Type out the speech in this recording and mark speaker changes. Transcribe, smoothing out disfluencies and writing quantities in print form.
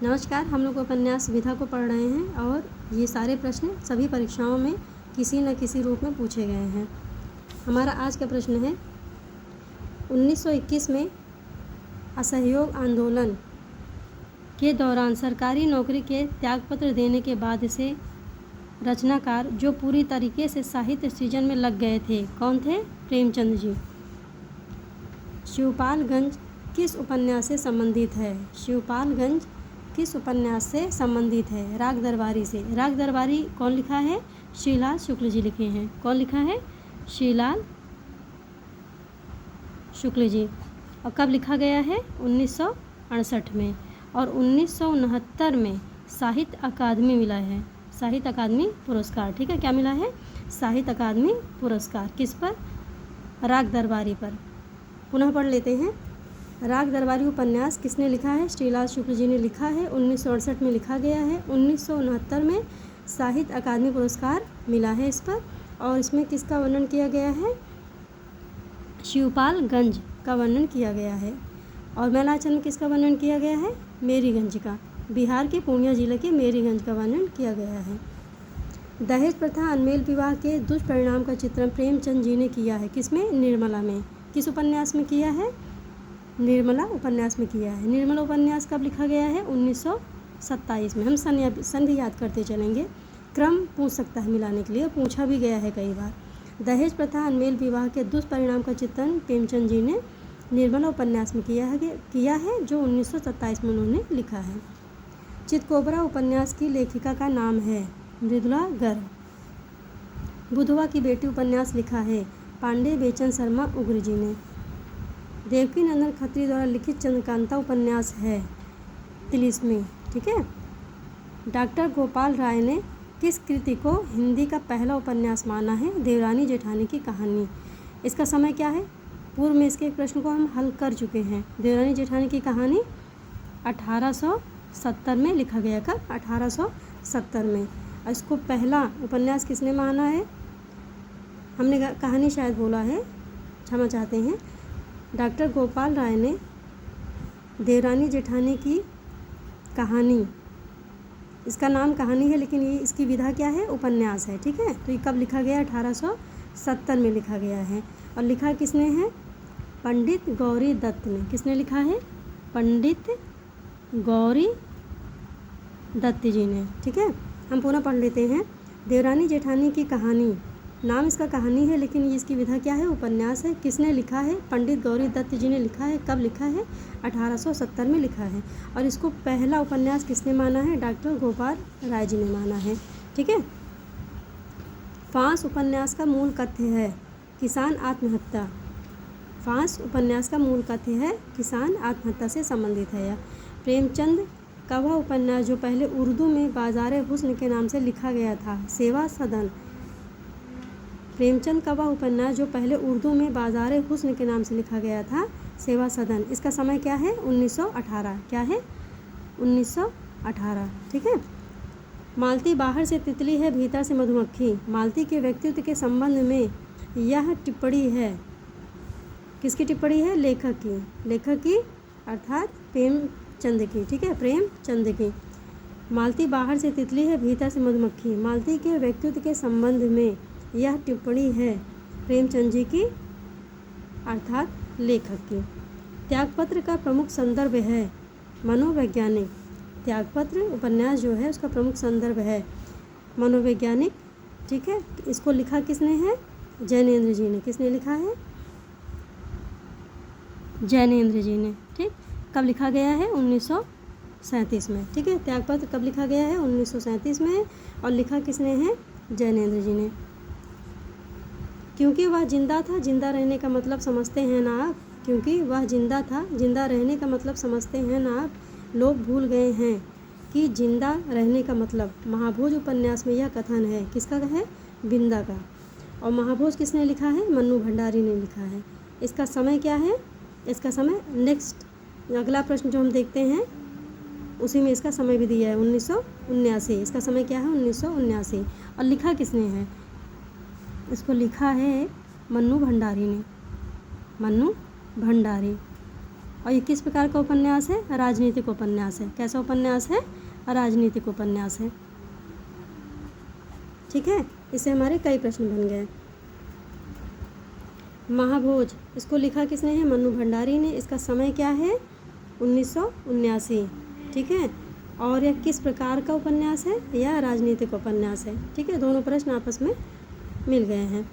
Speaker 1: नमस्कार। हम लोग उपन्यास विधा को पढ़ रहे हैं और ये सारे प्रश्न सभी परीक्षाओं में किसी न किसी रूप में पूछे गए हैं। हमारा आज का प्रश्न है 1921 में असहयोग आंदोलन के दौरान सरकारी नौकरी के त्यागपत्र देने के बाद से रचनाकार जो पूरी तरीके से साहित्य सृजन में लग गए थे, कौन थे? प्रेमचंद जी। शिवपालगंज किस उपन्यास से संबंधित है? शिवपालगंज किस उपन्यास से संबंधित है? राग दरबारी से। राग दरबारी कौन लिखा है? श्रीलाल शुक्ल जी लिखे हैं। कौन लिखा है? श्रीलाल शुक्ल जी। और कब लिखा गया है? 1968 में। और 1969 में साहित्य अकादमी मिला है, साहित्य अकादमी पुरस्कार। ठीक है, क्या मिला है? साहित्य अकादमी पुरस्कार। किस पर? राग दरबारी पर। पुनः पढ़ लेते हैं। राग दरबारी उपन्यास किसने लिखा है? श्रीलाल शुक्ल जी ने लिखा है। 1968 में लिखा गया है। 1969 में साहित्य अकादमी पुरस्कार मिला है इस पर। और इसमें किसका वर्णन किया गया है? शिवपालगंज का वर्णन किया गया है। और मैलाचल में किसका वर्णन किया गया है? मेरीगंज का। बिहार के पूर्णिया जिले के मेरीगंज का वर्णन किया गया है। दहेज प्रथा अनमेल विवाह के दुष्परिणाम का चित्रण प्रेमचंद जी ने किया है। किसमें? निर्मला में। किस उपन्यास में किया है? निर्मला उपन्यास में किया है। निर्मला उपन्यास कब लिखा गया है? 1927 में। हम संधि याद करते चलेंगे, क्रम पूछ सकता है मिलाने के लिए, पूछा भी गया है कई बार। दहेज प्रथा अनमेल विवाह के दुष्परिणाम का चित्रण प्रेमचंद जी ने निर्मला उपन्यास में किया है जो 1927 में उन्होंने लिखा है। चितकोबरा उपन्यास की लेखिका का नाम है? मृदुला गर्ग। बुधवा की बेटी उपन्यास लिखा है पांडे बेचन शर्मा उग्र जी ने। देवकी नंदन खत्री द्वारा लिखित चंद्रकांता उपन्यास है तिलिस्मी। ठीक है। डॉक्टर गोपाल राय ने किस कृति को हिंदी का पहला उपन्यास माना है? देवरानी जेठानी की कहानी। इसका समय क्या है? पूर्व में इसके एक प्रश्न को हम हल कर चुके हैं। देवरानी जेठानी की कहानी 1870 में लिखा गया। कब? 1870 में। और इसको पहला उपन्यास किसने माना है? हमने कहानी शायद बोला है, क्षमा चाहते हैं। डॉक्टर गोपाल राय ने देवरानी जेठानी की कहानी, इसका नाम कहानी है लेकिन ये इसकी विधा क्या है? उपन्यास है। ठीक है। तो ये कब लिखा गया? 1870 में लिखा गया है। और लिखा किसने है? पंडित गौरी दत्त ने। किसने लिखा है? पंडित गौरी दत्त जी ने। ठीक है। हम पुनः पढ़ लेते हैं। देवरानी जेठानी की कहानी, नाम इसका कहानी है लेकिन ये इसकी विधा क्या है? उपन्यास है। किसने लिखा है? पंडित गौरी दत्त जी ने लिखा है। कब लिखा है? 1870 में लिखा है। और इसको पहला उपन्यास किसने माना है? डॉक्टर गोपाल राय जी ने माना है। ठीक है। फांस उपन्यास का मूल कथ्य है किसान आत्महत्या। फांस उपन्यास का मूल कथ्य है किसान आत्महत्या से संबंधित है। यह प्रेमचंद का वह उपन्यास जो पहले उर्दू में बाज़ार हुस्न के नाम से लिखा गया था, सेवा सदन। प्रेमचंद का वह उपन्यास जो पहले उर्दू में बाज़ार हुस्न के नाम से लिखा गया था, सेवा सदन। इसका समय क्या है? 1918। क्या है? 1918। ठीक है। मालती बाहर से तितली है, भीतर से मधुमक्खी। मालती के व्यक्तित्व के संबंध में यह टिप्पणी है। किसकी टिप्पणी है? लेखक की। लेखक की अर्थात प्रेमचंद की। ठीक है, प्रेमचंद की। मालती बाहर से तितली है, भीतर से मधुमक्खी। मालती के व्यक्तित्व के संबंध में यह टिप्पणी है प्रेमचंद जी की अर्थात लेखक की। त्यागपत्र का प्रमुख संदर्भ है मनोवैज्ञानिक। त्यागपत्र उपन्यास जो है उसका प्रमुख संदर्भ है मनोवैज्ञानिक। ठीक है। इसको लिखा किसने है? जैनेन्द्र जी ने। किसने लिखा है? जैनेन्द्र जी ने। ठीक। कब लिखा गया है? 1937 में। ठीक है। त्यागपत्र कब लिखा गया है? 1937 में। और लिखा किसने है? जैनेन्द्र जी ने। क्योंकि वह जिंदा था, जिंदा रहने का मतलब समझते हैं ना आप। क्योंकि वह जिंदा था, जिंदा रहने का मतलब समझते हैं ना आप। लोग भूल गए हैं कि जिंदा रहने का मतलब। महाभोज उपन्यास में यह कथन है। किसका है? बिंदा का। और महाभोज किसने लिखा है? मन्नू भंडारी ने लिखा है। इसका समय क्या है? इसका समय नेक्स्ट अगला प्रश्न जो हम देखते हैं उसी में इसका समय भी दिया है 1979। इसका समय क्या है? 1979। और लिखा किसने है? इसको लिखा है मन्नू भंडारी ने। मन्नू भंडारी। और ये किस प्रकार का उपन्यास है? राजनीतिक उपन्यास है। कैसा उपन्यास है? राजनीतिक उपन्यास है। ठीक है, इससे हमारे कई प्रश्न बन गए। महाभोज, इसको लिखा किसने है? मन्नू भंडारी ने। इसका समय क्या है? 1979। ठीक है, और यह किस प्रकार का उपन्यास है? यह राजनीतिक उपन्यास है। ठीक है, दोनों प्रश्न आपस में मिल गए हैं।